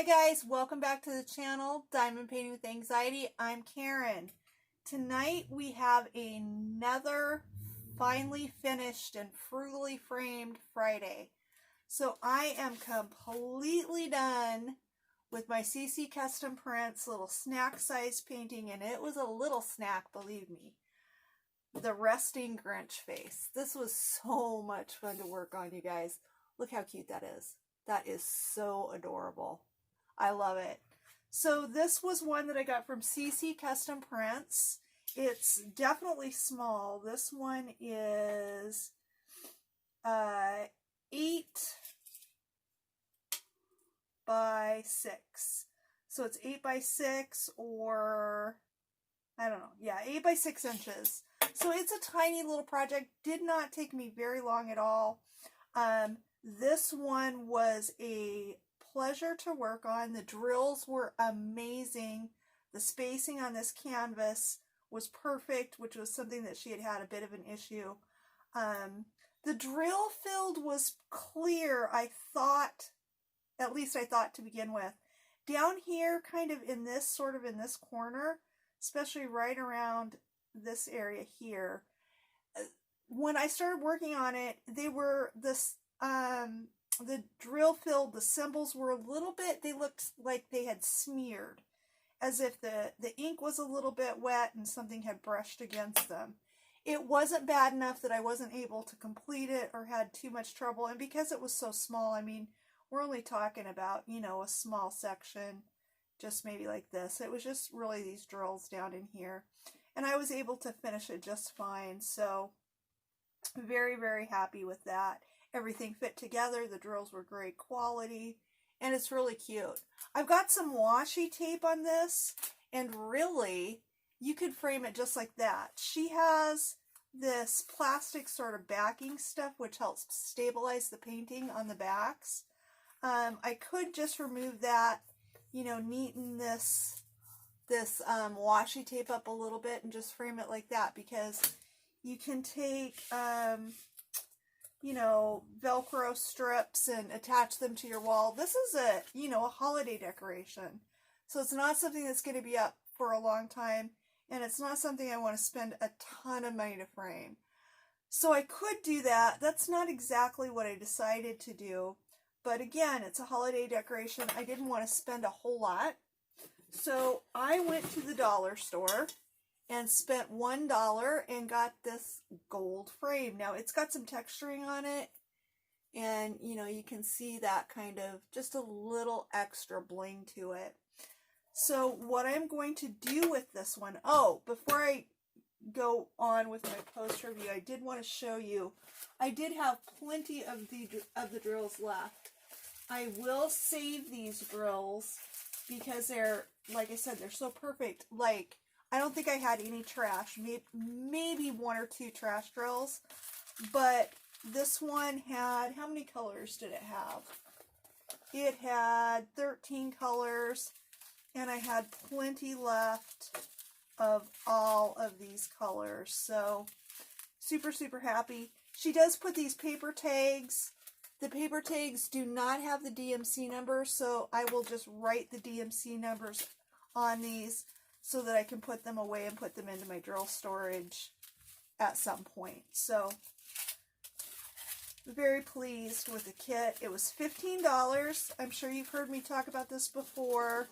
guys, welcome back to the channel, Diamond Painting with Anxiety. I'm Karen. Tonight we have another finally finished and frugally framed Friday. So I am completely done with my CC Custom Prints little snack size painting, and it was a little snack, believe me. The resting Grinch face. This was so much fun to work on, you guys. Look how cute that is. That is so adorable. I love it. So this was one that I got from CC Custom Prints. It's definitely small. This one is 8 by 6. So it's 8 by 6 or, I don't know. Yeah, 8 by 6 inches. So it's a tiny little project. Did not take me very long at all. This one was a pleasure to work on. The drills were amazing. The spacing on this canvas was perfect, which was something that she had had a bit of an issue. The drill field was clear, I thought, at least I thought to begin with. Down here, kind of in this, sort of in this corner, especially right around this area here, when I started working on it, they were this, the drill filled, the symbols were a little bit, they looked like they had smeared, as if the ink was a little bit wet and something had brushed against them. It wasn't bad enough that I wasn't able to complete it or had too much trouble, and because it was so small, I mean, we're only talking about, you know, a small section, just maybe like this. It was just really these drills down in here, and I was able to finish it just fine, so very, very happy with that. Everything fit together. The drills were great quality, and it's really cute. I've got some washi tape on this, and really, you could frame it just like that. She has this plastic sort of backing stuff, which helps stabilize the painting on the backs. I could just remove that, you know, neaten this washi tape up a little bit and just frame it like that, because you can take, you know, Velcro strips and attach them to your wall. This is a, you know, a holiday decoration. So it's not something that's going to be up for a long time, and it's not something I want to spend a ton of money to frame. So I could do that. That's not exactly what I decided to do. But again, it's a holiday decoration. I didn't want to spend a whole lot. So I went to the dollar store and spent $1 and got this gold frame. Now, it's got some texturing on it, and, you know, you can see that kind of, just a little extra bling to it. So what I'm going to do with this one, oh, before I go on with my post review, I did want to show you, I did have plenty of the drills left. I will save these drills because they're, like I said, they're so perfect. Like, I don't think I had any trash, maybe 1 or 2 trash drills, but this one had, how many colors did it have? It had 13 colors, and I had plenty left of all of these colors, so super, super happy. She does put these paper tags. The paper tags do not have the DMC number, so I will just write the DMC numbers on these so that I can put them away and put them into my drill storage at some point. So, very pleased with the kit. It was $15. I'm sure you've heard me talk about this before.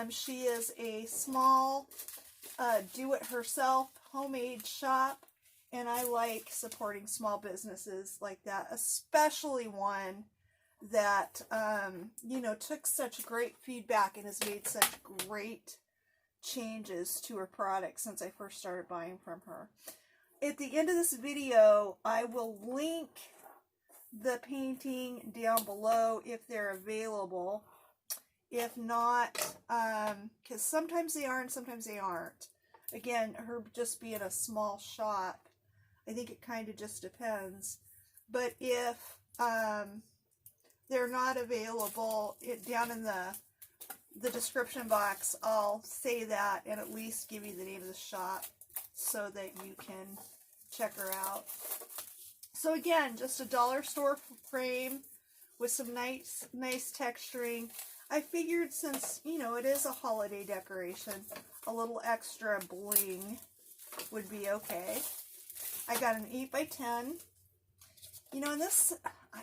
She is a small do-it-herself homemade shop, and I like supporting small businesses like that, especially one that, you know, took such great feedback and has made such great changes to her product since I first started buying from her. At the end of this video, I will link the painting down below if they're available. If not, because sometimes they are and sometimes they aren't. Again, her just being a small shop, I think it kind of just depends. But if they're not available, down in the description box, I'll say that and at least give you the name of the shop so that you can check her out. So again, just a dollar store frame with some nice texturing. I figured since, you know, it is a holiday decoration, a little extra bling would be okay. I got an 8 by 10. You know, and this,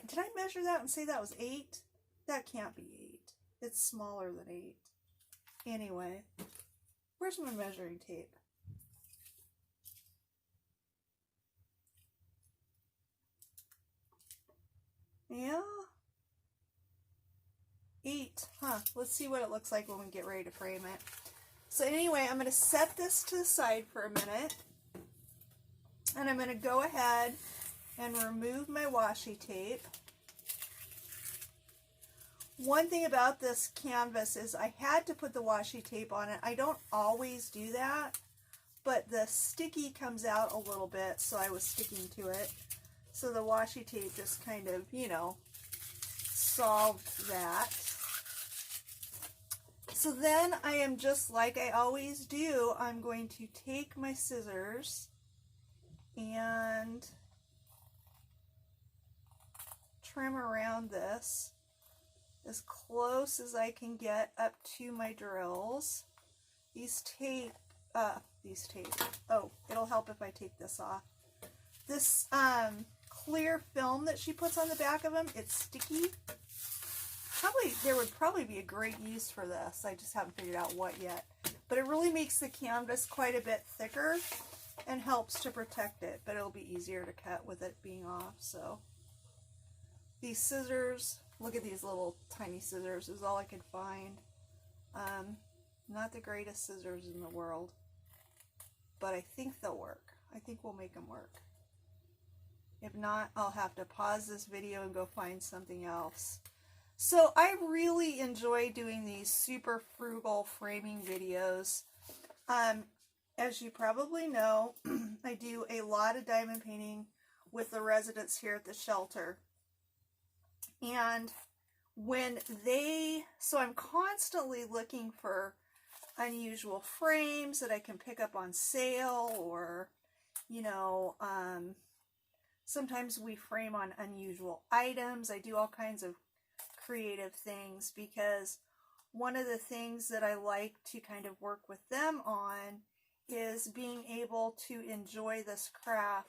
did I measure that and say that was 8? That can't be 8. It's smaller than 8. Anyway, where's my measuring tape? Yeah. 8, huh? Let's see what it looks like when we get ready to frame it. So anyway, I'm going to set this to the side for a minute, and I'm going to go ahead and remove my washi tape. One thing about this canvas is I had to put the washi tape on it. I don't always do that, but the sticky comes out a little bit, so I was sticking to it. So the washi tape just kind of, you know, solved that. So then I am just like I always do, I'm going to take my scissors and trim around this as close as I can get up to my drills. These tape, oh, it'll help if I take this off. This clear film that she puts on the back of them, it's sticky. There would probably be a great use for this. I just haven't figured out what yet. But it really makes the canvas quite a bit thicker and helps to protect it. But it'll be easier to cut with it being off. So these scissors, look at these little tiny scissors, is all I could find. Not the greatest scissors in the world, but I think they'll work. I think we'll make them work. If not, I'll have to pause this video and go find something else. So I really enjoy doing these super frugal framing videos. As you probably know, I do a lot of diamond painting with the residents here at the shelter. And so I'm constantly looking for unusual frames that I can pick up on sale, or, you know, sometimes we frame on unusual items. I do all kinds of creative things because one of the things that I like to kind of work with them on is being able to enjoy this craft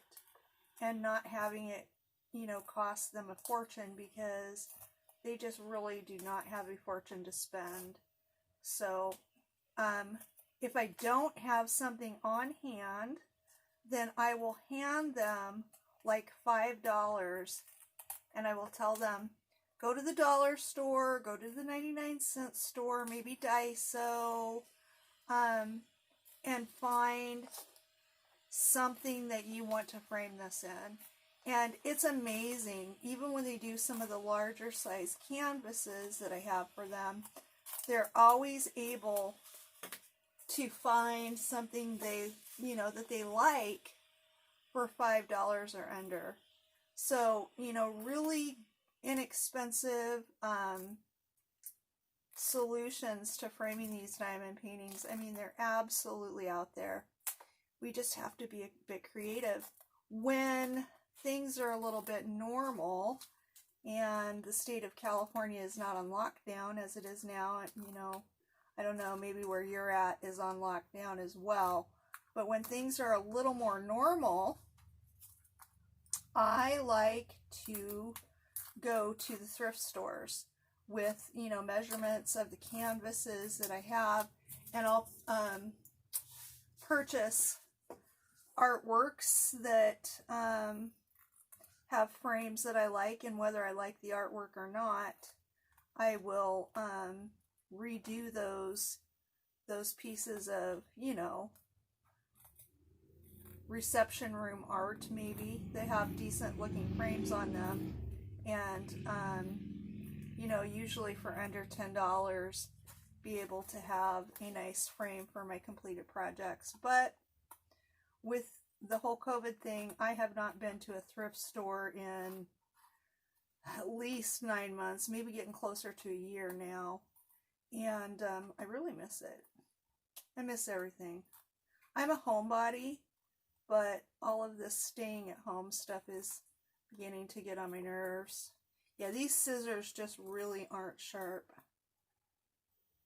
and not having it, you know, cost them a fortune, because they just really do not have a fortune to spend. So if I don't have something on hand, then I will hand them like $5, and I will tell them, go to the dollar store, go to the 99-cent store, maybe Daiso, and find something that you want to frame this in. And it's amazing, even when they do some of the larger size canvases that I have for them, they're always able to find something that they like for $5 or under. So, you know, really inexpensive solutions to framing these diamond paintings. I mean, they're absolutely out there. We just have to be a bit creative. When things are a little bit normal and the state of California is not on lockdown as it is now, you know, I don't know, maybe where you're at is on lockdown as well. But when things are a little more normal, I like to go to the thrift stores with, you know, measurements of the canvases that I have, and I'll purchase artworks that have frames that I like, and whether I like the artwork or not, I will redo those pieces of, you know, reception room art. Maybe they have decent looking frames on them, and you know, usually for under $10, be able to have a nice frame for my completed projects. But with the whole COVID thing, I have not been to a thrift store in at least 9 months, maybe getting closer to a year now, and I really miss it. I miss everything. I'm a homebody, but all of this staying at home stuff is beginning to get on my nerves. Yeah, these scissors just really aren't sharp.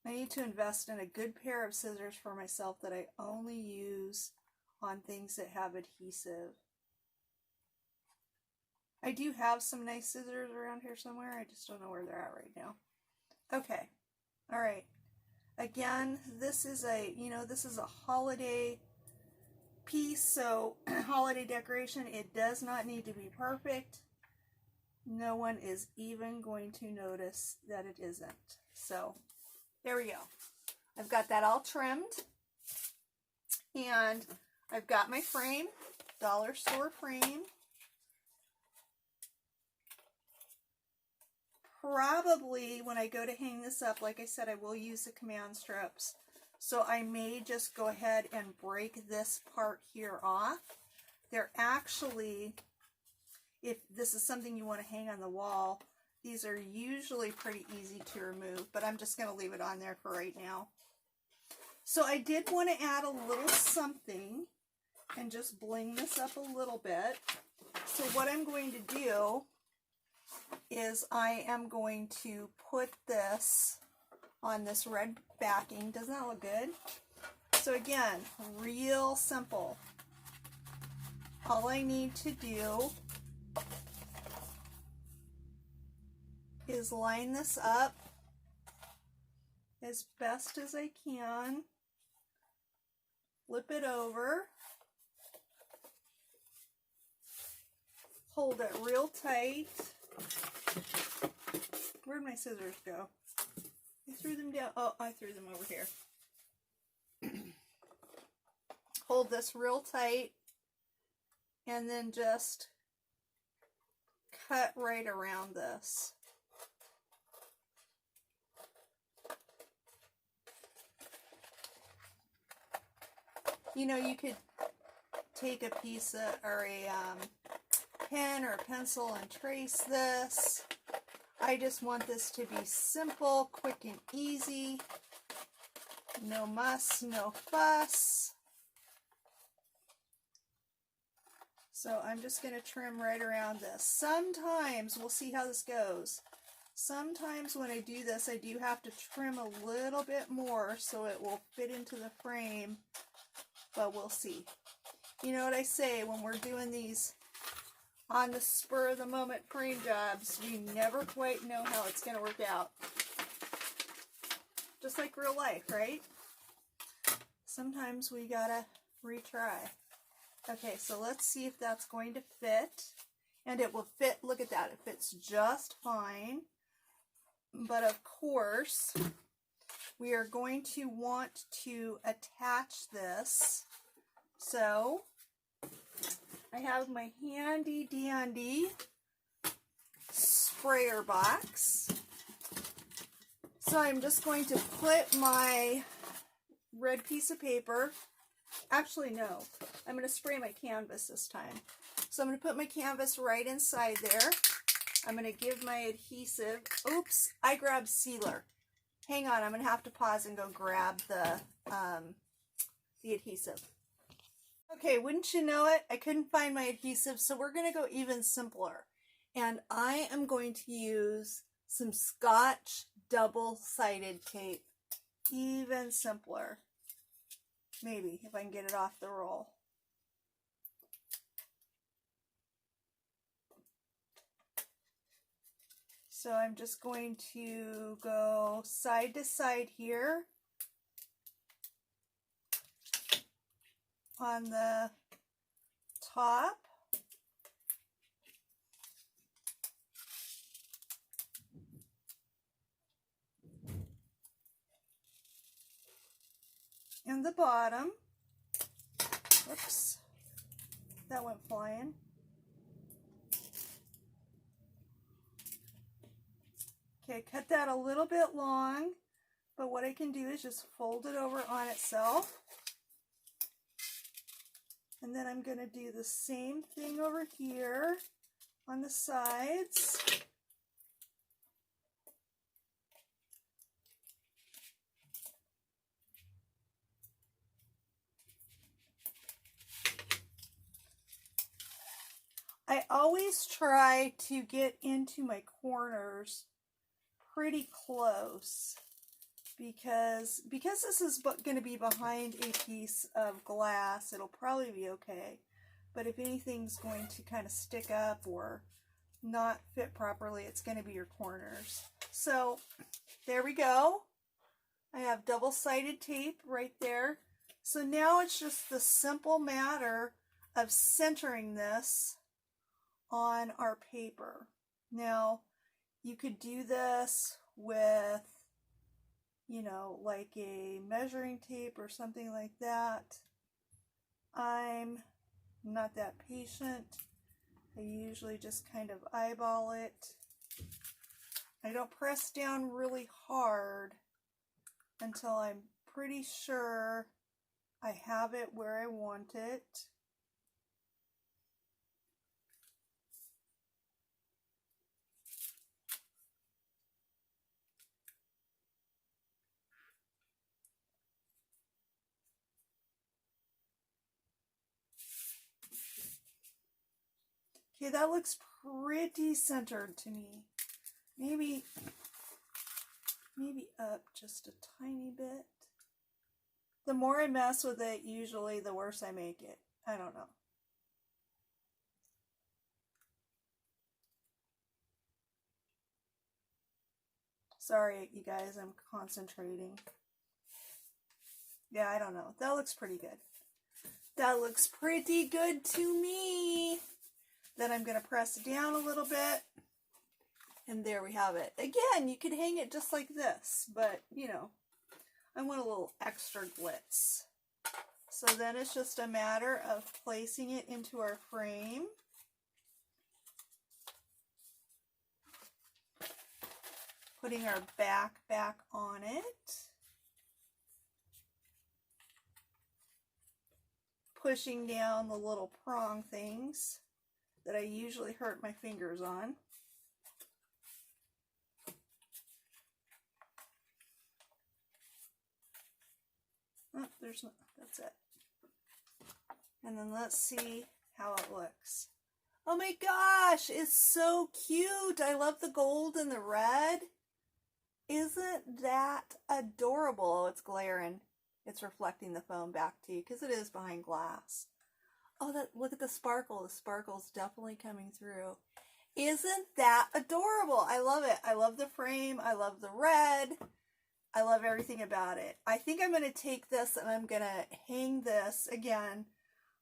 I need to invest in a good pair of scissors for myself that I only use on things that have adhesive. I do have some nice scissors around here somewhere. I just don't know where they're at right now. Okay. All right. Again, this is a, this is a holiday piece, so holiday decoration. It does not need to be perfect. No one is even going to notice that it isn't. So there we go. I've got that all trimmed, and I've got my frame, dollar store frame. Probably when I go to hang this up, like I said, I will use the command strips. So I may just go ahead and break this part here off. They're actually, if this is something you want to hang on the wall, these are usually pretty easy to remove, but I'm just going to leave it on there for right now. So I did want to add a little something and just bling this up a little bit. So what I'm going to do is I am going to put this on this red backing. Doesn't that look good? So again, real simple. All I need to do is line this up as best as I can, flip it over, hold it real tight. Where'd my scissors go? I threw them down. Oh, I threw them over here. Hold this real tight and then just cut right around this. You could take a piece of, or a pen or a pencil and trace this. I just want this to be simple, quick and easy. No muss, no fuss. So I'm just going to trim right around this. Sometimes, we'll see how this goes. Sometimes when I do this, I do have to trim a little bit more so it will fit into the frame, but we'll see. You know what I say, when we're doing these on the spur of the moment frame jobs, you never quite know how it's going to work out. Just like real life, right? Sometimes we gotta retry. Okay, so let's see if that's going to fit. And it will fit, look at that, it fits just fine. But of course, we are going to want to attach this. So I have my handy dandy sprayer box. So I'm just going to put my red piece of paper, actually no, I'm going to spray my canvas this time. So I'm going to put my canvas right inside there. I'm going to give my adhesive, oops, I grabbed sealer. Hang on, I'm going to have to pause and go grab the adhesive. Okay, wouldn't you know it, I couldn't find my adhesive, so we're going to go even simpler. And I am going to use some Scotch double-sided tape. Even simpler. Maybe, if I can get it off the roll. So I'm just going to go side to side here on the top. And the bottom. Whoops, that went flying. Okay, cut that a little bit long, but what I can do is just fold it over on itself. And then I'm going to do the same thing over here on the sides. I always try to get into my corners pretty close because this is going to be behind a piece of glass, it'll probably be okay. But if anything's going to kind of stick up or not fit properly, it's going to be your corners. So there we go. I have double-sided tape right there. So now it's just the simple matter of centering this on our paper. Now, you could do this with, you know, like a measuring tape or something like that. I'm not that patient. I usually just kind of eyeball it. I don't press down really hard until I'm pretty sure I have it where I want it. Okay, that looks pretty centered to me. Maybe up just a tiny bit. The more I mess with it, usually the worse I make it. I don't know. Sorry, you guys, I'm concentrating. Yeah, I don't know. That looks pretty good. That looks pretty good to me. Then I'm going to press down a little bit. And there we have it. Again, you could hang it just like this, but, you know, I want a little extra glitz. So then it's just a matter of placing it into our frame. Putting our back on it. Pushing down the little prong things that I usually hurt my fingers on. Oh, there's no, that's it. And then let's see how it looks. Oh my gosh, it's so cute. I love the gold and the red. Isn't that adorable? Oh, it's glaring. It's reflecting the foam back to you because it is behind glass. Oh, look at the sparkle. The sparkle's definitely coming through. Isn't that adorable? I love it. I love the frame. I love the red. I love everything about it. I think I'm going to take this and I'm going to hang this again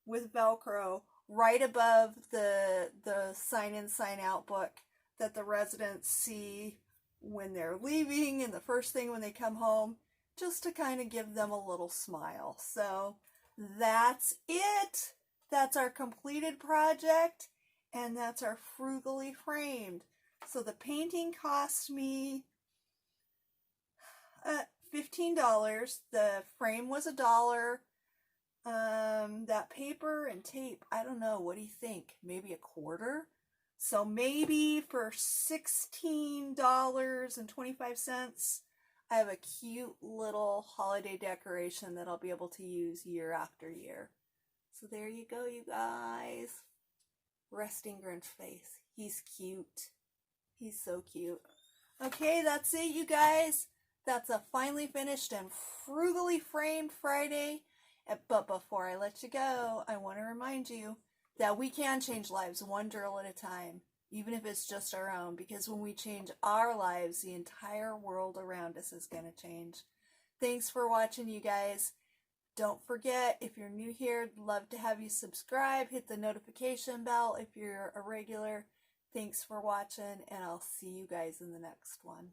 with Velcro right above the sign in, sign out book that the residents see when they're leaving and the first thing when they come home, just to kind of give them a little smile. So that's it. That's our completed project, and that's our Frugally framed. So the painting cost me $15. The frame was $1. That paper and tape, I don't know, what do you think? Maybe a quarter? So maybe for $16.25, I have a cute little holiday decoration that I'll be able to use year after year. So there you go, you guys. Resting Grinch face. He's cute. He's so cute. Okay, that's it, you guys. That's a finally finished and frugally framed Friday. But before I let you go, I want to remind you that we can change lives one drill at a time, even if it's just our own, because when we change our lives, the entire world around us is going to change. Thanks for watching, you guys. Don't forget, if you're new here, I'd love to have you subscribe, hit the notification bell if you're a regular. Thanks for watching, and I'll see you guys in the next one.